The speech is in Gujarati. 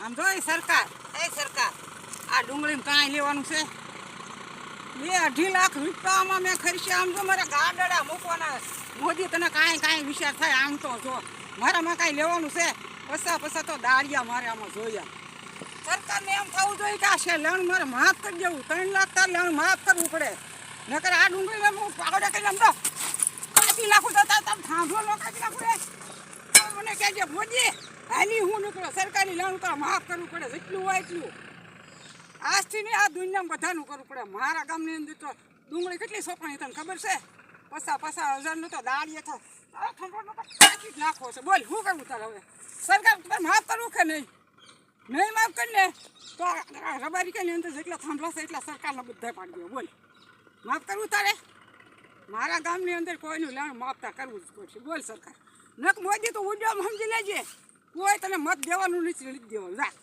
આમ જો સરકાર આ ડુંગળીમાં કાંઈ લેવાનું છે 2-2.5 લાખ રૂપિયામાં મેં ખર્ચે. આમ જો મારા ગાડડા મૂકવાના. મોદી તને કાંઈ વિચાર થાય આમ તો જો મારામાં કાંઈ લેવાનું છે પસા તો દાળિયા મારે આમાં જોયા. સરકારને એમ થવું જોઈએ કે આ છે લેણ મારે માફ કરી દેવું. 3 લાખ તાર લેણ માફ કરવું પડે. નકર આ ડુંગળીને હું પાવડા કરી આમ તો કાપી નાખું તો તાર થાંભલો ન કાપી નાખું. મને કહેજે મોદી હાલી હું નીકળો સરકારી લેણું તો માફ કરવું પડે. જેટલું હોય એટલું આજથી નહીં આ દુનિયામાં બધાનું કરવું પડે. મારા ગામની અંદર તો ડુંગળી કેટલી સોંપણી તને ખબર છે? 50,000 તો દાળીએ તો કાપી જ નાખો છે. બોલ શું કરવું તારે હવે? સરકાર તારે માફ કરવું કે નહીં માફ કરીને તો રબારિકાની અંદર જેટલા થાંભલા છે એટલા સરકારને બધા પાડી દો. બોલ માફ કરવું તારે? મારા ગામની અંદર કોઈનું લેણ માફતા કરવું જ પડશે. બોલ સરકાર નક મોદી તો ઉડ્યામાં સમજી લેજે કોઈ તને મત દેવાનું નથી લીધી દેવાનું. જા